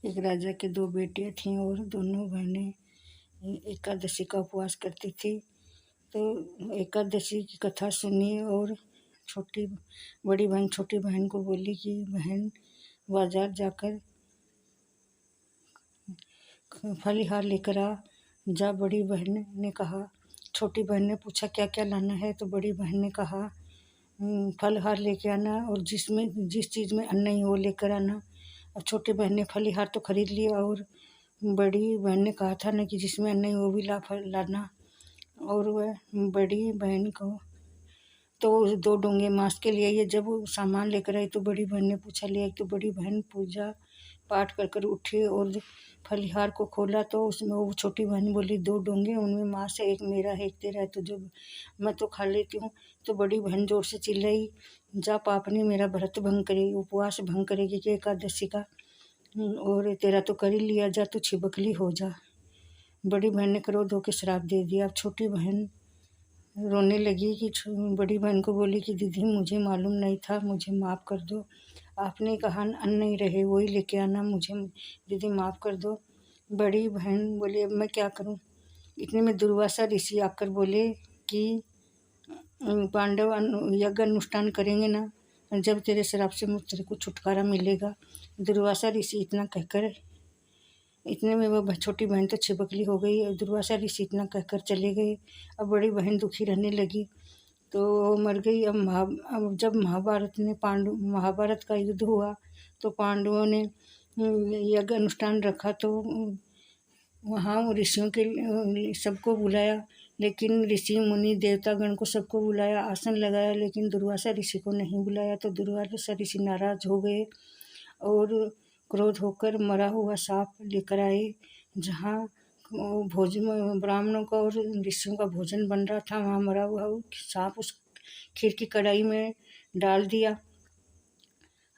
एक राजा के दो बेटियां थीं और दोनों बहनें एकादशी का उपवास करती थी। तो एकादशी की कथा सुनी और बड़ी बहन छोटी बहन को बोली कि बहन बाजार जाकर फलिहार लेकर आ जा। बड़ी बहन ने कहा। छोटी बहन ने पूछा क्या क्या लाना है, तो बड़ी बहन ने कहा फलहार लेके आना और जिस चीज़ में अन्न नहीं वो लेकर आना। और छोटी बहन ने फलिहार तो खरीद लिया और बड़ी बहन ने कहा था ना कि जिसमें अन्न नहीं वो भी लाना। और वह बड़ी बहन को तो 2 डोंगे मांस के लिए ये जब वो सामान लेकर आई तो बड़ी बहन ने पूछा ले आई। तो बड़ी बहन पूजा पाठ कर उठी और फलिहार को खोला तो उसमें वो छोटी बहन बोली 2 डोंगे उनमें मांस है, एक मेरा है एक तेरा है, तो जब मैं तो खा लेती हूँ। तो बड़ी बहन जोर से चिल्लाई जा पापनी मेरा व्रत भंग करेगी, उपवास भंग करेगी कि एकादशी का, और तेरा तो कर ही लिया, जा तू छिबकली हो जा। बड़ी बहन ने क्रोध होकर श्राप दे दिया। अब छोटी बहन रोने लगी कि बड़ी बहन को बोली कि दीदी मुझे मालूम नहीं था, मुझे माफ़ कर दो, आपने कहा अन्न नहीं रहे वही लेके आना, मुझे दीदी माफ़ कर दो। बड़ी बहन बोली अब मैं क्या करूं। इतने में दुर्वासा ऋषि आकर बोले कि पांडव यज्ञ अनुष्ठान करेंगे ना, जब तेरे श्राप से तेरे को छुटकारा मिलेगा। दुर्वासा ऋषि इतना कहकर इतने में वह छोटी बहन तो छिबकली हो गई और दुर्वासा ऋषि इतना कहकर चले गए। अब बड़ी बहन दुखी रहने लगी तो मर गई। अब जब महाभारत का युद्ध हुआ तो पांडवों ने यज्ञ अनुष्ठान रखा तो वहाँ ऋषियों के सबको बुलाया, लेकिन ऋषि मुनि देवतागण को सबको बुलाया, आसन लगाया, लेकिन दुर्वासा ऋषि को नहीं बुलाया। तो दुर्वासा ऋषि नाराज हो गए और क्रोध होकर मरा हुआ सांप लेकर आए। जहाँ भोजन ब्राह्मणों का और ऋषियों का भोजन बन रहा था, वहाँ मरा हुआ सांप उस खीर की कढ़ाई में डाल दिया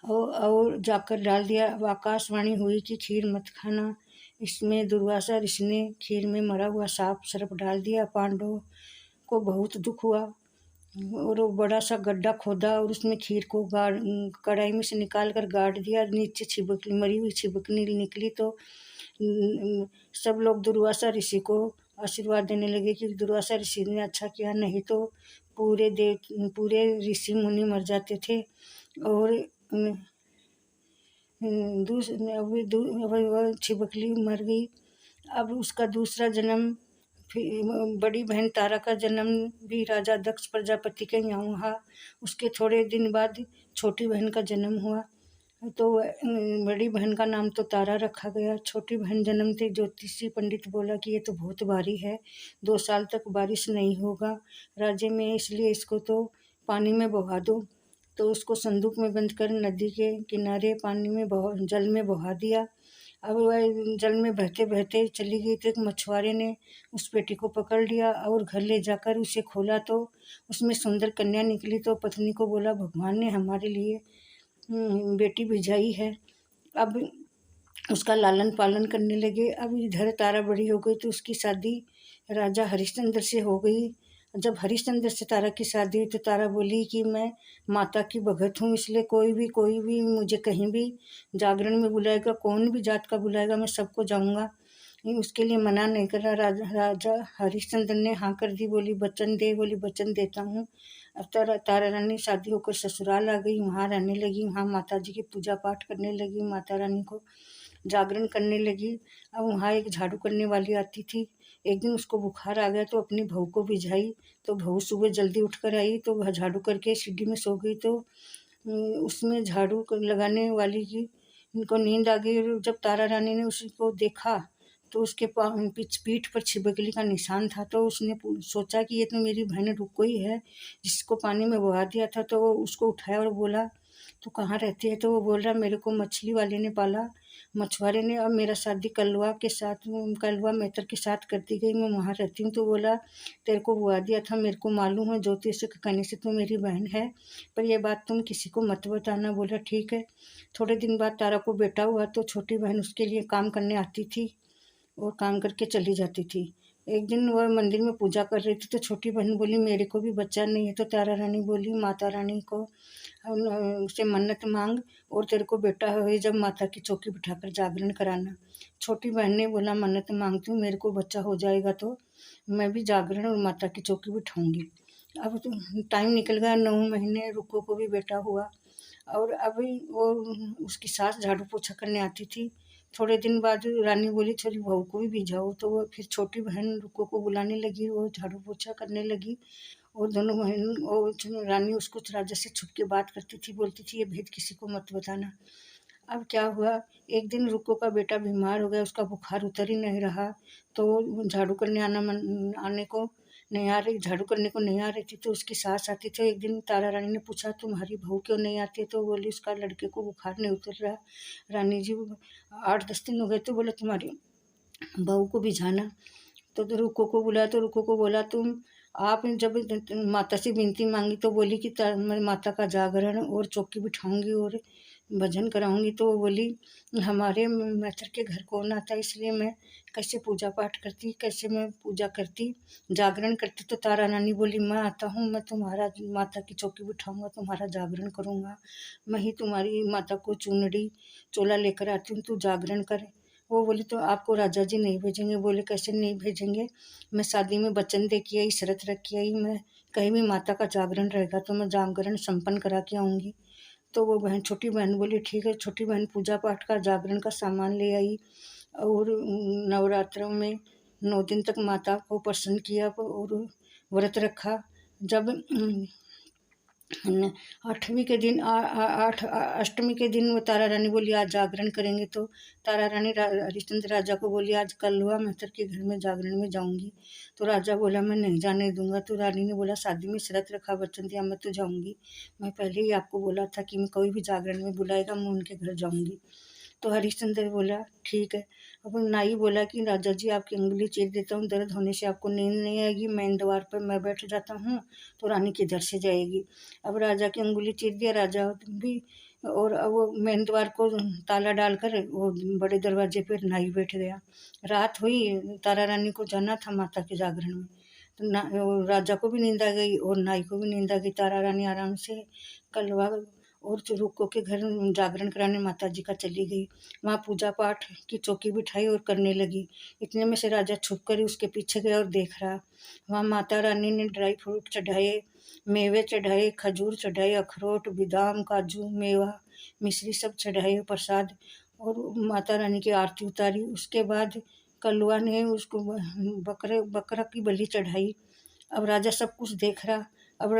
और जाकर डाल दिया। अब आकाशवाणी हुई कि खीर मत खाना। इसमें दुर्वासा ऋषि ने खीर में मरा हुआ सांप सर्प डाल दिया। पांडवों को बहुत दुख हुआ और वो बड़ा सा गड्ढा खोदा और उसमें खीर को कढ़ाई में से निकाल कर गाड़ दिया। नीचे मरी हुई छिबकली निकली तो सब लोग दुर्वासा ऋषि को आशीर्वाद देने लगे कि दुर्वासा ऋषि ने अच्छा किया, नहीं तो पूरे ऋषि मुनि मर जाते थे। और वह छिबकली मर गई। अब उसका दूसरा जन्म बड़ी बहन तारा का जन्म भी राजा दक्ष प्रजापति के यहाँ हुआ। उसके थोड़े दिन बाद छोटी बहन का जन्म हुआ तो बड़ी बहन का नाम तो तारा रखा गया। छोटी बहन जन्मते ज्योतिषी पंडित बोला कि ये तो बहुत भारी है, 2 साल तक बारिश नहीं होगा राज्य में, इसलिए इसको तो पानी में बहा दो। तो उसको संदूक में बंद कर नदी के किनारे जल में बहा दिया। अब वह जल में बहते बहते चली गई तो एक मछुआरे ने उस पेटी को पकड़ लिया और घर ले जाकर उसे खोला तो उसमें सुंदर कन्या निकली। तो पत्नी को बोला भगवान ने हमारे लिए बेटी भिजाई है। अब उसका लालन पालन करने लगे। अब इधर तारा बड़ी हो गई तो उसकी शादी राजा हरिश्चंद्र से हो गई। जब हरिश्चंद्र से तारा की शादी हुई तो तारा बोली कि मैं माता की भगत हूँ, इसलिए कोई भी मुझे कहीं भी जागरण में बुलाएगा, कौन भी जात का बुलाएगा, मैं सबको जाऊँगा। उसके लिए मना नहीं कर रहा। राजा हरिश्चंद्र ने हाँ कर दी, बोली वचन दे, बोली वचन देता हूँ। अब तारा रानी शादी होकर ससुराल आ गई, वहाँ रहने लगी, वहाँ माता जी की पूजा पाठ करने लगी, माता रानी को जागरण करने लगी। अब वहाँ एक झाड़ू करने वाली आती थी। एक दिन उसको बुखार आ गया तो अपनी बहू को भिजाई, तो बहू सुबह जल्दी उठ कर आई तो वह झाड़ू करके सीढ़ी में सो गई। तो उसमें झाड़ू लगाने वाली की उनको नींद आ गई और जब तारा रानी ने उसको देखा तो उसके पीठ पर छिबकली का निशान था। तो उसने सोचा कि ये तो मेरी बहन रुको ही है जिसको पानी में बहा दिया था। तो वो उसको उठाया और बोला तो कहाँ रहती है। तो वो बोल रहा मेरे को मछली वाले ने पाला, मछुआरे ने, अब मेरा शादी कलवा मेहतर के साथ कर दी गई, मैं वहाँ रहती हूँ। तो बोला तेरे को बुआ दिया था, मेरे को मालूम है, ज्योतिष के कहने से तुम मेरी बहन है, पर यह बात तुम किसी को मत बताना। बोला ठीक है। थोड़े दिन बाद तारा को बेटा हुआ तो छोटी बहन उसके लिए काम करने आती थी और काम करके चली जाती थी। एक दिन वह मंदिर में पूजा कर रही थी तो छोटी बहन बोली मेरे को भी बच्चा नहीं है। तो तारा रानी बोली माता रानी को उसे मन्नत मांग और तेरे को बेटा हो जब माता की चौकी बिठाकर जागरण कराना। छोटी बहन ने बोला मन्नत मांगती हूँ, मेरे को बच्चा हो जाएगा तो मैं भी जागरण और माता की चौकी बिठाऊंगी। अब तो टाइम निकल गया, 9 महीने, रुको को भी बेटा हुआ। और अभी वो उसकी सास झाड़ू पोछा करने आती थी। थोड़े दिन बाद रानी बोली छोरी बहू को भी भिजाओ। तो वो फिर छोटी बहन रुको को बुलाने लगी, वो झाड़ू पोछा करने लगी। और दोनों बहन वो रानी उसको राजा से छुप के बात करती थी, बोलती थी ये भेद किसी को मत बताना। अब क्या हुआ, एक दिन रुको का बेटा बीमार हो गया, उसका बुखार उतर ही नहीं रहा। तो वो झाड़ू करने आने को नहीं आ रही, झाड़ू करने को नहीं आ रही थी। तो उसकी सास आती थी। एक दिन तारा रानी ने पूछा तुम्हारी बहू क्यों नहीं आती। तो बोली उसका लड़के को बुखार नहीं उतर रहा रानी जी, 8-10 दिन हो गए। तो बोले तुम्हारी बहू को भिजाना। तो रुको को बुलाया तो रुको को बोला तुम आप जब माता से विनती मांगी तो बोली कि मैं माता का जागरण और चौकी बिठाऊंगी और भजन कराऊंगी। तो वो बोली हमारे मैटर के घर कौन आता, इसलिए मैं कैसे पूजा पाठ करती, कैसे मैं पूजा करती, जागरण करती। तो तारा रानी बोली मैं आता हूँ, मैं तुम्हारा माता की चौकी बिठाऊंगा, तुम्हारा जागरण करूंगा, मैं ही तुम्हारी माता को चुनरी चोला लेकर आती हूँ, तू जागरण कर। वो बोली तो आपको राजा जी नहीं भेजेंगे। बोले कैसे नहीं भेजेंगे, मैं शादी में वचन दे के आई, शर्त रख के आई, मैं कहीं भी माता का जागरण रहेगा तो मैं जागरण संपन्न करा के आऊँगी। तो वो बहन छोटी बहन बोली ठीक है। छोटी बहन पूजा पाठ का जागरण का सामान ले आई और नवरात्रों में 9 दिन तक माता को प्रसन्न किया और व्रत रखा। जब 8वीं के दिन अष्टमी के दिन वो तारा रानी बोली आज जागरण करेंगे। तो तारा रानी हरिश्चंद्र राजा को बोली आज कल हुआ मेहतर के घर में जागरण में जाऊंगी। तो राजा बोला मैं नहीं जाने दूंगा। तो रानी ने बोला शादी में शर्त रखा, वचन दिया, मैं तो जाऊंगी, मैं पहले ही आपको बोला था कि मैं कोई भी जागरण में बुलाएगा मैं उनके घर जाऊंगी। तो हरिश्चंद्र बोला ठीक है। अब नाई बोला कि राजा जी आपकी उंगली चीर देता हूँ, दर्द होने से आपको नींद नहीं आएगी, मेन द्वार पर मैं बैठ जाता हूँ तो रानी किधर से जाएगी। अब राजा की उंगली चीर दिया राजा भी। और अब वो मेन द्वार को ताला डालकर वो बड़े दरवाजे पर नाई बैठ गया। रात हुई, तारा रानी को जाना था माता के जागरण में। तो राजा को भी नींद आ गई और नाई को भी नींद आ गई। तारा रानी आराम से कलवा और रुको के घर जागरण कराने माता जी का चली गई। वहाँ पूजा पाठ की चौकी बिठाई और करने लगी। इतने में से राजा छुप कर ही उसके पीछे गया और देख रहा। वहाँ माता रानी ने ड्राई फ्रूट चढ़ाए, मेवे चढ़ाए, खजूर चढ़ाए, अखरोट, बादाम, काजू, मेवा, मिश्री सब चढ़ाए प्रसाद और माता रानी की आरती उतारी। उसके बाद कलुआ ने उसको बकरा की बलि चढ़ाई। अब राजा सब कुछ देख रहा। अब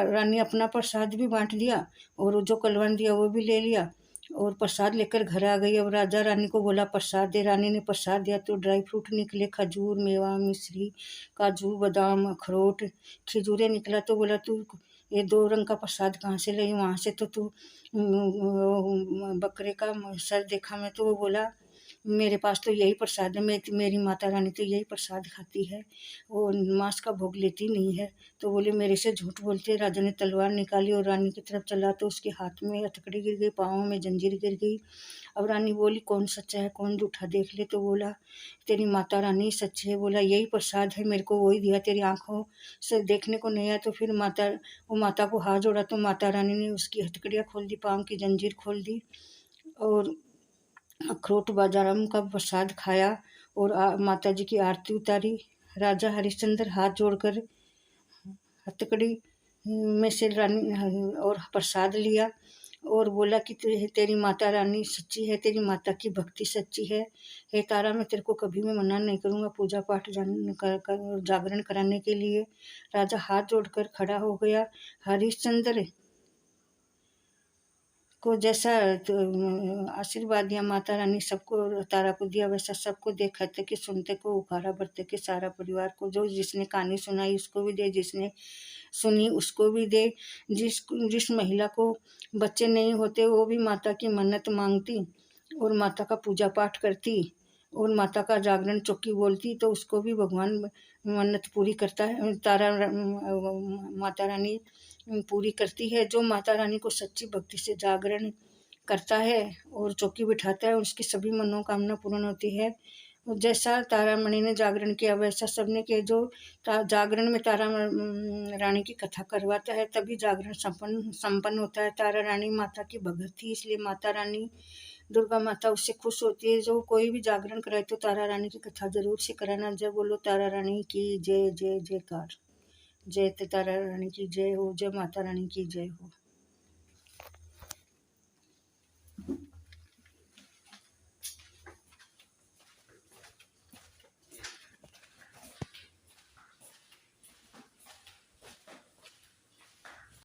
रानी अपना प्रसाद भी बांट दिया और जो कलवन दिया वो भी ले लिया और प्रसाद लेकर घर आ गई। अब राजा रानी को बोला प्रसाद दे। रानी ने प्रसाद दिया तो ड्राई फ्रूट निकले, खजूर, मेवा, मिश्री, काजू, बादाम, अखरोट, खजूरें निकला। तो बोला तू ये 2 रंग का प्रसाद कहाँ से लाई, वहाँ से तो तू बकरे का सर देखा मैं। तो वो बोला मेरे पास तो यही प्रसाद है, मेरी माता रानी तो यही प्रसाद खाती है, वो मांस का भोग लेती नहीं है। तो बोले मेरे से झूठ बोलते। राजा ने तलवार निकाली और रानी की तरफ चला तो उसके हाथ में हथकड़ी गिर गई, पाँव में जंजीर गिर गई। अब रानी बोली कौन सच्चा है कौन झूठा देख ले। तो बोला तेरी माता रानी सच्ची है। बोला यही प्रसाद है, मेरे को वही दिया, तेरी आंखों से देखने को नहीं आया। तो फिर वो माता को हाथ जोड़ा तो माता रानी ने उसकी हथकड़ियाँ खोल दी, पाँव की जंजीर खोल दी और अखरोट बाजारम का प्रसाद खाया और माता जी की आरती उतारी। राजा हरिश्चंद्र हाथ जोड़कर हथकड़ी में से रानी और प्रसाद लिया और बोला कि तेरी माता रानी सच्ची है, तेरी माता की भक्ति सच्ची है। हे तारा मैं तेरे को कभी भी मना नहीं करूँगा पूजा पाठ जागरण कराने के लिए। राजा हाथ जोड़कर खड़ा हो गया। हरिश्चंद्र को जैसा तो आशीर्वाद दिया माता रानी सबको, तारा को दिया वैसा सबको दे। खाते के सुनते को उखाड़ा, भरते के सारा परिवार को, जो जिसने कहानी सुनाई उसको भी दे, जिसने सुनी उसको भी दे। जिस महिला को बच्चे नहीं होते वो भी माता की मन्नत मांगती और माता का पूजा पाठ करती और माता का जागरण चौकी बोलती तो उसको भी भगवान मन्नत पूरी करता है। माता रानी पूरी करती है। जो माता रानी को सच्ची भक्ति से जागरण करता है और चौकी बिठाता है उसकी सभी मनोकामना पूर्ण होती है। जैसा तारामणि ने जागरण किया वैसा सबने किया। जो जागरण में तारा रानी की कथा करवाता है तभी जागरण संपन्न होता है। तारा रानी माता की भगत थी, इसलिए माता रानी दुर्गा माता उससे खुश होती है। जो कोई भी जागरण कराए तो तारा रानी की कथा जरूर से कराना। जय बोलो तारा रानी की जय, जय जयकार। जय तारा रानी की जय हो, जय माता रानी की जय हो।